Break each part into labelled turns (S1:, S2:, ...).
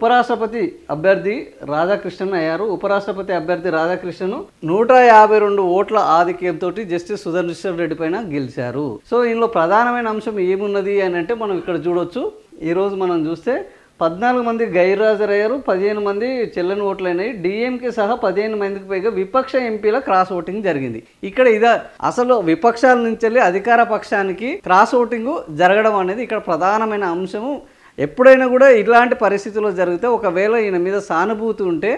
S1: ఉపరాష్ట్రపతి అభ్యర్థి రాధాకృష్ణన్ అయ్యారు. ఉపరాష్ట్రపతి అభ్యర్థి రాధాకృష్ణన్ 152 ఓట్ల ఆధిక్యంతో జస్టిస్ సుదర్శన్ రెడ్డి పైన గెలిచారు. సో ఇందులో ప్రధానమైన అంశం ఏమున్నది అని అంటే మనం ఇక్కడ చూడొచ్చు. ఈరోజు మనం చూస్తే 14 మంది గైర్హాజరయ్యారు, 15 మంది చెల్లని ఓట్లైనాయి. డిఎంకే సహా 15 మందికి పైగా విపక్ష ఎంపీల క్రాస్ ఓటింగ్ జరిగింది. ఇక్కడ అసలు విపక్షాల నుంచి వెళ్ళి అధికార పక్షానికి క్రాస్ ఓటింగ్ జరగడం అనేది ఇక్కడ ప్రధానమైన అంశము. ఎప్పుడైనా కూడా ఇలాంటి పరిస్థితుల్లో జరిగితే ఒకవేళ ఈయన మీద సానుభూతి ఉంటే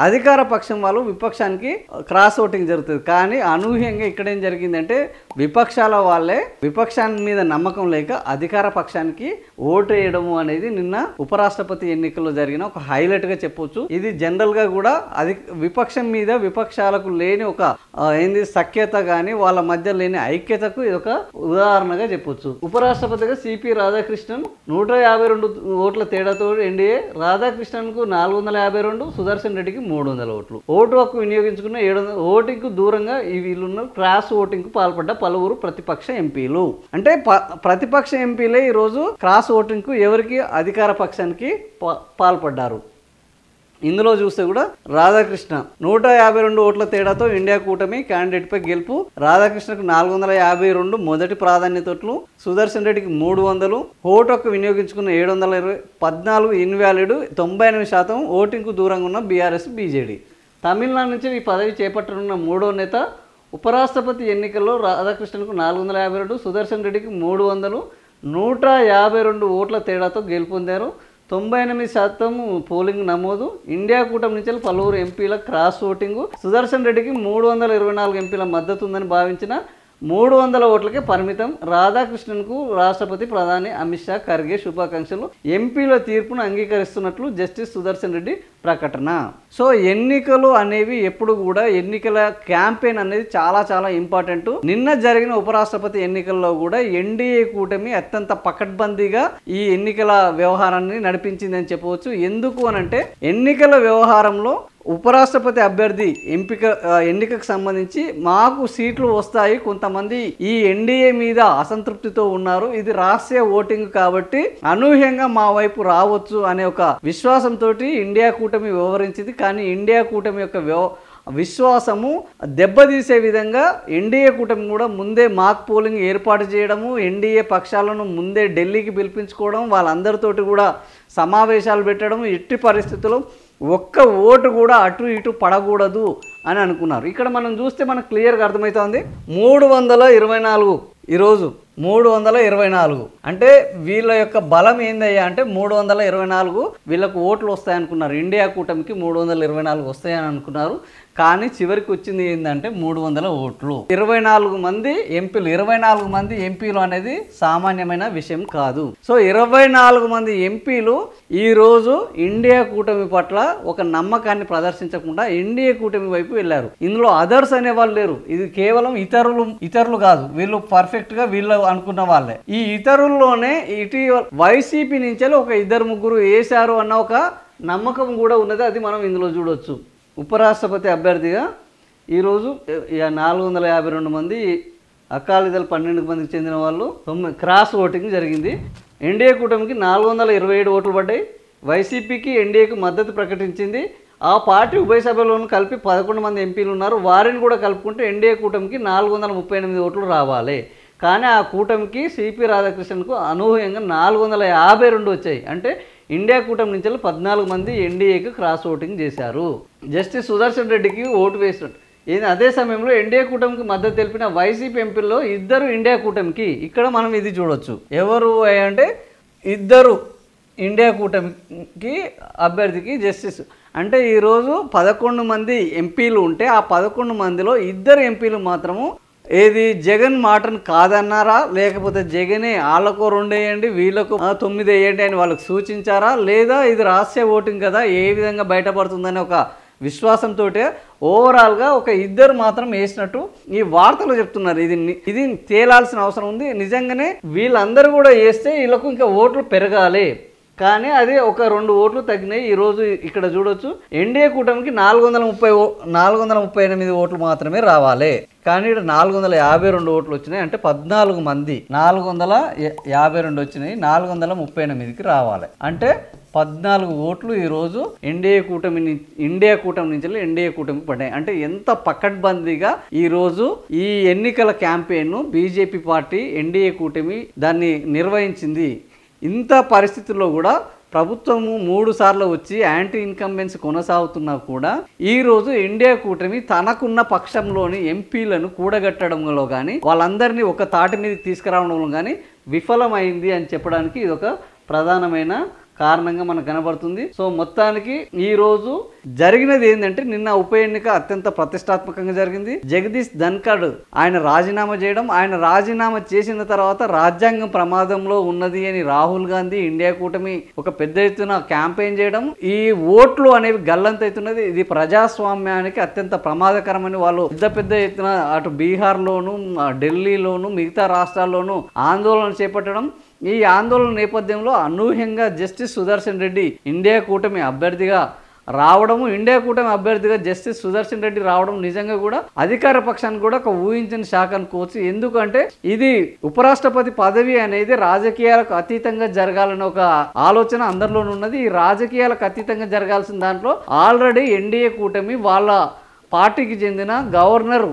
S1: అధికార పక్షం వాళ్ళు విపక్షానికి క్రాస్ ఓటింగ్ జరుగుతుంది. కానీ అనూహ్యంగా ఇక్కడ ఏం జరిగిందంటే విపక్షాల వాళ్ళే విపక్షాన్ని మీద నమ్మకం లేక అధికార పక్షానికి ఓటు వేయడము అనేది నిన్న ఉపరాష్ట్రపతి ఎన్నికల్లో జరిగిన ఒక హైలైట్గా చెప్పొచ్చు. ఇది జనరల్గా కూడా విపక్షం మీద విపక్షాలకు లేని ఒక సఖ్యత కానీ వాళ్ళ మధ్య లేని ఐక్యతకు ఇది ఒక ఉదాహరణగా చెప్పొచ్చు. ఉపరాష్ట్రపతిగా సిపి రాధాకృష్ణన్ 152 ఓట్ల తేడాతో ఎన్డీఏ రాధాకృష్ణన్కు 452, సుదర్శన్ రెడ్డికి 300 ఓట్లు. ఓటు హక్కు వినియోగించుకున్న 700 ఓటింగ్ కు దూరంగా ఈ వీళ్ళున్న క్రాస్ ఓటింగ్ కు పాల్పడ్డ పలువురు ప్రతిపక్ష ఎంపీలు. అంటే ప్రతిపక్ష ఎంపీలే ఈరోజు క్రాస్ ఓటింగ్ కు ఎవరికి అధికార పక్షానికి పాల్పడ్డారు. ఇందులో చూస్తే కూడా రాధాకృష్ణ 152 ఓట్ల తేడాతో ఇండియా కూటమి క్యాండిడేట్ పై గెలుపు. రాధాకృష్ణకు 452 మొదటి ప్రాధాన్యతలు, సుదర్శన్ రెడ్డికి 300, ఓటు హక్కు వినియోగించుకున్న 720, 14 ఇన్వాలిడ్, 98% ఓటింగ్ కు దూరంగా ఉన్న బీఆర్ఎస్ బీజేడీ. తమిళనాడు నుంచి ఈ పదవి చేపట్టనున్న మూడో నేత. ఉపరాష్ట్రపతి ఎన్నికల్లో రాధాకృష్ణకు 452, సుదర్శన్ రెడ్డికి 300, 152 ఓట్ల తేడాతో గెలుపొందారు. 98% పోలింగ్ నమోదు. ఇండియా కూటమి నుంచి పలువురు ఎంపీల క్రాస్ ఓటింగు. సుదర్శన్ రెడ్డికి 324 ఎంపీల మద్దతు ఉందని భావించిన 300 ఓట్లకే పరిమితం. రాధాకృష్ణన్కు రాష్ట్రపతి, ప్రధాని అమిత్ షా, ఖర్గే శుభాకాంక్షలు. ఎంపీల తీర్పును అంగీకరిస్తున్నట్లు జస్టిస్ సుదర్శన్ రెడ్డి ప్రకటన. సో ఎన్నికలు అనేవి ఎప్పుడు కూడా ఎన్నికల క్యాంపెయిన్ అనేది చాలా చాలా ఇంపార్టెంట్. నిన్న జరిగిన ఉపరాష్ట్రపతి ఎన్నికల్లో కూడా ఎన్డీఏ కూటమి అత్యంత పకడ్బందీగా ఈ ఎన్నికల వ్యవహారాన్ని నడిపించిందని చెప్పవచ్చు. ఎందుకు అనంటే ఎన్నికల వ్యవహారంలో ఉపరాష్ట్రపతి అభ్యర్థి ఎన్నికకు సంబంధించి మాకు సీట్లు వస్తాయి, కొంతమంది ఈ ఎన్డీఏ మీద అసంతృప్తితో ఉన్నారు, ఇది రహస్య ఓటింగ్ కాబట్టి అనూహ్యంగా మా వైపు రావచ్చు అనే ఒక విశ్వాసంతో ఇండియా కూటమి వ్యవహరించింది. కానీ ఇండియా కూటమి యొక్క విశ్వాసము దెబ్బతీసే విధంగా ఎన్డీఏ కూటమి కూడా ముందే మాక్ పోలింగ్ ఏర్పాటు చేయడము, ఎన్డీఏ పక్షాలను ముందే ఢిల్లీకి పిలిపించుకోవడం, వాళ్ళందరితోటి కూడా సమావేశాలు పెట్టడం, ఎట్టి పరిస్థితుల్లో ఒక్క ఓటు కూడా అటు ఇటు పడకూడదు అని అనుకున్నారు. ఇక్కడ మనం చూస్తే మనకు క్లియర్గా అర్థమవుతుంది. 324 ఈరోజు 324 అంటే వీళ్ళ యొక్క బలం ఏందయ్యా అంటే 324 వీళ్ళకు ఓట్లు వస్తాయనుకున్నారు. ఇండియా కూటమికి 324 వస్తాయని అనుకున్నారు. కానీ చివరికి వచ్చింది ఏంటంటే 300 ఓట్లు. 24 మంది ఎంపీలు. 24 మంది ఎంపీలు అనేది సామాన్యమైన విషయం కాదు. సో 24 మంది ఎంపీలు ఈరోజు ఇండియా కూటమి పట్ల ఒక నమ్మకాన్ని ప్రదర్శించకుండా ఇండియా కూటమి వైపు వెళ్ళారు. ఇందులో అదర్స్ అనే వాళ్ళు లేరు. ఇది కేవలం ఇతరులు కాదు, వీళ్ళు పర్ఫెక్ట్ గా వీళ్ళు అనుకున్న వాళ్ళే. ఈ ఇతరుల్లోనే ఇటీవల వైసీపీ నుంచి ఒక 2-3 వేశారు అన్న ఒక నమ్మకం కూడా ఉన్నది. అది మనం ఇందులో చూడొచ్చు. ఉపరాష్ట్రపతి అభ్యర్థిగా ఈరోజు 452 మంది అకాలీదళ 12 మందికి చెందిన వాళ్ళు క్రాస్ ఓటింగ్ జరిగింది. ఎన్డీఏ కూటమికి 427 ఓట్లు పడ్డాయి. వైసీపీకి ఎన్డీఏకి మద్దతు ప్రకటించింది. ఆ పార్టీ ఉభయ సభలోనూ కలిపి 11 మంది ఎంపీలు ఉన్నారు. వారిని కూడా కలుపుకుంటే ఎన్డీఏ కూటమికి 438 ఓట్లు రావాలి. కానీ ఆ కూటమికి సిపి రాధాకృష్ణన్కు అనూహ్యంగా 452 వచ్చాయి. అంటే ఇండియా కూటమి నుంచి 14 మంది ఎన్డీఏకి క్రాస్ ఓటింగ్ చేశారు. జస్టిస్ సుదర్శన్ రెడ్డికి ఓటు వేసినట్టు. అదే సమయంలో ఎన్డీఏ కూటమికి మద్దతు తెలిపిన వైసీపీ ఎంపీల్లో 2 ఇండియా కూటమికి. ఇక్కడ మనం ఇది చూడొచ్చు. ఎవరు అంటే 2 ఇండియా కూటమికి అభ్యర్థికి జస్టిస్. అంటే ఈరోజు 11 మంది ఎంపీలు ఉంటే ఆ 11 మందిలో 2 ఎంపీలు మాత్రము జగన్ మాటను కాదన్నారా, లేకపోతే జగనే వాళ్ళకు 2 వేయండి వీళ్ళకు 9 వేయండి అని వాళ్ళకు సూచించారా, లేదా ఇది రహస్య ఓటింగ్ కదా ఏ విధంగా బయటపడుతుందని ఒక విశ్వాసంతో ఓవరాల్గా ఒక 2 మాత్రం వేసినట్టు ఈ వార్తలు చెప్తున్నారు. ఇది తేలాల్సిన అవసరం ఉంది. నిజంగానే వీళ్ళందరూ కూడా వేస్తే వీళ్ళకు ఇంకా ఓట్లు పెరగాలి. కానీ అది ఒక 2 ఓట్లు తగ్గినాయి. ఈరోజు ఇక్కడ చూడొచ్చు ఎన్డీఏ కూటమికి 438 ఓట్లు మాత్రమే రావాలి. కానీ ఇక్కడ 452 ఓట్లు వచ్చినాయి. అంటే 14 మంది 452 వచ్చినాయి, 438కి రావాలి. అంటే 14 ఓట్లు ఈరోజు ఇండియా కూటమి నుంచి ఎన్డీఏ కూటమికి పడ్డాయి. అంటే ఎంత పకడ్బందీగా ఈరోజు ఈ ఎన్నికల క్యాంపెయిన్ను బీజేపీ పార్టీ ఎన్డీఏ కూటమి దాన్ని నిర్వహించింది. ఇంత పరిస్థితుల్లో కూడా ప్రభుత్వము 3 సార్లు వచ్చి యాంటీ ఇన్కంబెన్స్ కొనసాగుతున్నా కూడా ఈరోజు ఇండియా కూటమి తనకున్న పక్షంలోని ఎంపీలను కూడగట్టడంలో కానీ వాళ్ళందరినీ ఒక తాటి మీద తీసుకురావడంలో కానీ విఫలమైంది అని చెప్పడానికి ఇది ఒక ప్రధానమైన కారణంగా మనకు కనబడుతుంది. సో మొత్తానికి ఈ రోజు జరిగినది ఏంటంటే నిన్న ఉప ఎన్నిక అత్యంత ప్రతిష్టాత్మకంగా జరిగింది. జగదీష్ ధన్ఖడ్ ఆయన రాజీనామా చేయడం, ఆయన రాజీనామా చేసిన తర్వాత రాజ్యాంగం ప్రమాదంలో ఉన్నది అని రాహుల్ గాంధీ ఇండియా కూటమి ఒక పెద్ద ఎత్తున క్యాంపెయిన్ చేయడం, ఈ ఓట్లు అనేవి గల్లంతవుతున్నది. ఇది ప్రజాస్వామ్యానికి అత్యంత ప్రమాదకరమని వాళ్ళు పెద్ద ఎత్తున అటు బీహార్లోను ఢిల్లీలోను మిగతా రాష్ట్రాల్లోనూ ఆందోళన చేపట్టడం, ఈ ఆందోళన నేపథ్యంలో అనూహ్యంగా జస్టిస్ సుదర్శన్ రెడ్డి ఇండియా కూటమి అభ్యర్థిగా రావడము, ఇండియా కూటమి అభ్యర్థిగా జస్టిస్ సుదర్శన్ రెడ్డి రావడం నిజంగా కూడా అధికార పక్షానికి కూడా ఒక ఊహించిన శాఖ అనుకోవచ్చు. ఎందుకంటే ఇది ఉపరాష్ట్రపతి పదవి అనేది రాజకీయాలకు అతీతంగా జరగాలని ఒక ఆలోచన అందరిలోనూ ఉన్నది. ఈ రాజకీయాలకు అతీతంగా జరగాల్సిన దాంట్లో ఆల్రెడీ ఎన్డీఏ కూటమి వాళ్ళ పార్టీకి చెందిన గవర్నర్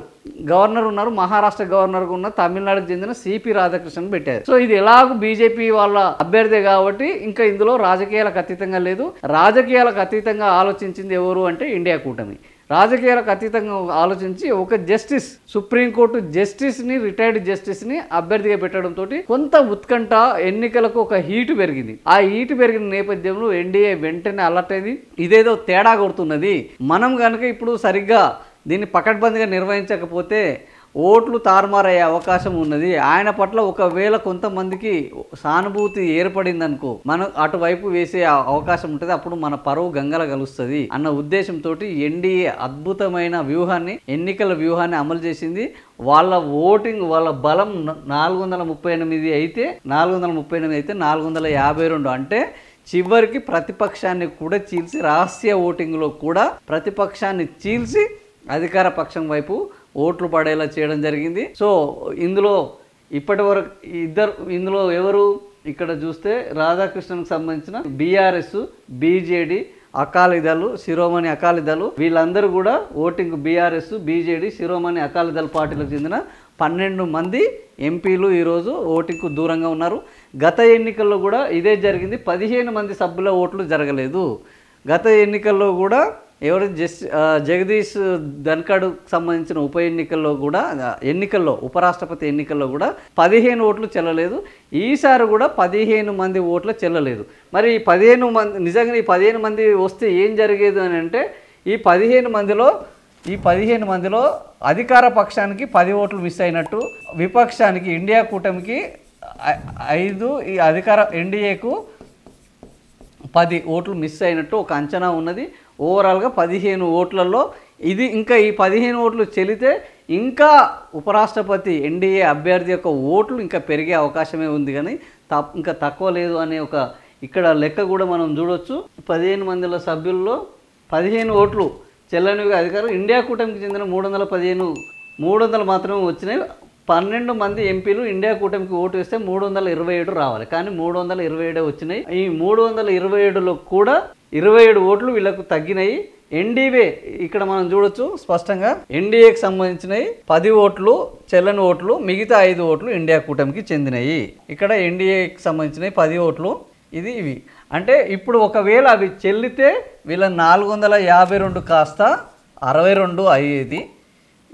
S1: ఉన్నారు, మహారాష్ట్ర గవర్నర్ ఉన్న తమిళనాడుకు చెందిన సిపి రాధాకృష్ణన్ పెట్టారు. సో ఇది ఎలాగూ బీజేపీ వాళ్ళ అభ్యర్థి కాబట్టి ఇంకా ఇందులో రాజకీయాలకు అతీతంగా లేదు. రాజకీయాలకు అతీతంగా ఆలోచించింది ఎవరు అంటే ఇండియా కూటమి. రాజకీయాలకు అతీతంగా ఆలోచించి ఒక జస్టిస్, సుప్రీంకోర్టు జస్టిస్ని, రిటైర్డ్ జస్టిస్ని అభ్యర్థిగా పెట్టడంతో కొంత ఉత్కంఠ, ఎన్నికలకు ఒక హీటు పెరిగింది. ఆ హీటు పెరిగిన నేపథ్యంలో ఎన్డీఏ వెంటనే అలర్ట్ అయింది. ఇదేదో తేడా కొడుతున్నది, మనం కనుక ఇప్పుడు సరిగ్గా దీన్ని పకడ్బందీగా నిర్వహించకపోతే ఓట్లు తారుమారయ్యే అవకాశం ఉన్నది. ఆయన పట్ల ఒకవేళ కొంతమందికి సానుభూతి ఏర్పడిందనుకో మనం అటువైపు వేసే అవకాశం ఉంటుంది, అప్పుడు మన పరువు గంగల కలుస్తుంది అన్న ఉద్దేశంతో ఎన్డీఏ అద్భుతమైన ఎన్నికల వ్యూహాన్ని అమలు చేసింది. వాళ్ళ వాళ్ళ బలం 438 అయితే 452 అంటే చివరికి ప్రతిపక్షాన్ని కూడా చీల్చి, రహస్య ఓటింగ్లో కూడా ప్రతిపక్షాన్ని చీల్చి అధికార పక్షం వైపు ఓట్లు పడేలా చేయడం జరిగింది. సో ఇందులో ఇప్పటి వరకు ఇందులో ఎవరు ఇక్కడ చూస్తే రాధాకృష్ణన్కి సంబంధించిన బీఆర్ఎస్, బీజేడీ, అకాలీదళ్, శిరోమణి అకాలీదళ్ వీళ్ళందరూ కూడా ఓటింగ్ బీఆర్ఎస్, బీజేడీ, శిరోమణి అకాలీదళ్ పార్టీలకు చెందిన 12 మంది ఎంపీలు ఈరోజు ఓటింగ్కు దూరంగా ఉన్నారు. గత ఎన్నికల్లో కూడా ఇదే జరిగింది. 15 మంది సభ్యుల ఓట్లు జరగలేదు. గత ఎన్నికల్లో కూడా జగదీష్ ధన్ఖడ్ సంబంధించిన ఉపరాష్ట్రపతి ఎన్నికల్లో కూడా 15 ఓట్లు చెల్లలేదు. ఈసారి కూడా 15 మంది ఓట్లు చెల్లలేదు. మరి 15 మంది నిజంగా ఈ 15 మంది వస్తే ఏం జరిగేది అని అంటే ఈ 15 మందిలో అధికార పక్షానికి 10 ఓట్లు మిస్ అయినట్టు, విపక్షానికి ఇండియా కూటమికి 5, ఈ అధికార ఎన్డీఏకు 10 ఓట్లు మిస్ అయినట్టు ఒక అంచనా ఉన్నది. ఓవరాల్గా 15 ఓట్లలో ఇది ఇంకా ఈ 15 ఓట్లు చెల్లితే ఇంకా ఉపరాష్ట్రపతి ఎన్డీఏ అభ్యర్థి యొక్క ఓట్లు ఇంకా పెరిగే అవకాశమే ఉంది, కానీ ఇంకా తక్కువ లేదు అనే ఒక ఇక్కడ లెక్క కూడా మనం చూడొచ్చు. 15 మందిల సభ్యుల్లో 15 ఓట్లు చెల్లనివి అధికారం. ఇండియా కూటమికి చెందిన 300 మాత్రమే వచ్చినాయి. 12 మంది ఎంపీలు ఇండియా కూటమికి ఓటు వేస్తే 327 రావాలి, కానీ 327 వచ్చినాయి. ఈ 327లో కూడా 27 ఓట్లు వీళ్ళకు తగ్గినాయి. ఎన్డీఏ ఇక్కడ మనం చూడొచ్చు స్పష్టంగా ఎన్డీఏకి సంబంధించినవి 10 ఓట్లు చెల్లని ఓట్లు, మిగతా 5 ఓట్లు ఇండియా కూటమికి చెందినవి. ఇక్కడ ఎన్డీఏకి సంబంధించినవి 10 ఓట్లు ఇవి. అంటే ఇప్పుడు ఒకవేళ అవి చెల్లితే వీళ్ళ 452 కాస్త 62 అయ్యేది,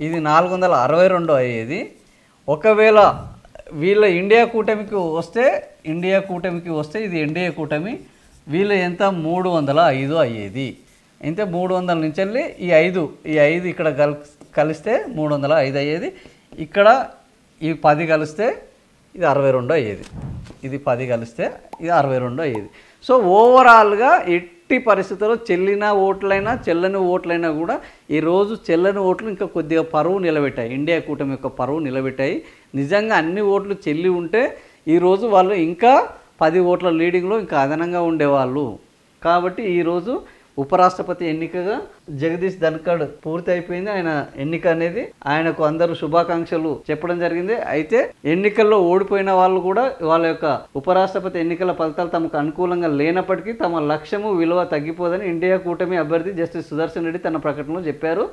S1: ఇది 462 అయ్యేది. ఒకవేళ వీళ్ళ ఇండియా కూటమికి వస్తే ఇది ఎన్డీఏ కూటమి, వీళ్ళు ఎంత 305 అయ్యేది. అయితే 300 నుంచి వెళ్ళి ఈ 5 ఇక్కడ కలిస్తే 305 అయ్యేది. ఇక్కడ ఈ 10 కలిస్తే ఇది 62 అయ్యేది. ఇది 10 కలిస్తే ఇది 62 అయ్యేది. సో ఓవరాల్గా ఎట్టి పరిస్థితుల్లో చెల్లిన ఓట్లైనా చెల్లని ఓట్లైనా కూడా ఈరోజు చెల్లని ఓట్లు ఇంకా కొద్దిగా పరువు నిలబెట్టాయి, ఇండియా కూటమి యొక్క పరువు నిలబెట్టాయి. నిజంగా అన్ని ఓట్లు చెల్లి ఉంటే ఈరోజు వాళ్ళు ఇంకా 10 ఓట్ల లీడింగ్లో ఇంకా అదనంగా ఉండేవాళ్ళు. కాబట్టి ఈరోజు ఉపరాష్ట్రపతి ఎన్నికగా జగదీష్ ధన్ఖడ్ పూర్తి అయిపోయింది. ఆయన ఎన్నిక అనేది ఆయనకు అందరూ శుభాకాంక్షలు చెప్పడం జరిగింది. అయితే ఎన్నికల్లో ఓడిపోయిన వాళ్ళు కూడా వాళ్ళ యొక్క ఉపరాష్ట్రపతి ఎన్నికల ఫలితాలు తమకు అనుకూలంగా లేనప్పటికీ తమ లక్ష్యము విలువ తగ్గిపోదని ఇండియా కూటమి అభ్యర్థి జస్టిస్ సుదర్శన్ రెడ్డి తన ప్రకటనలో చెప్పారు.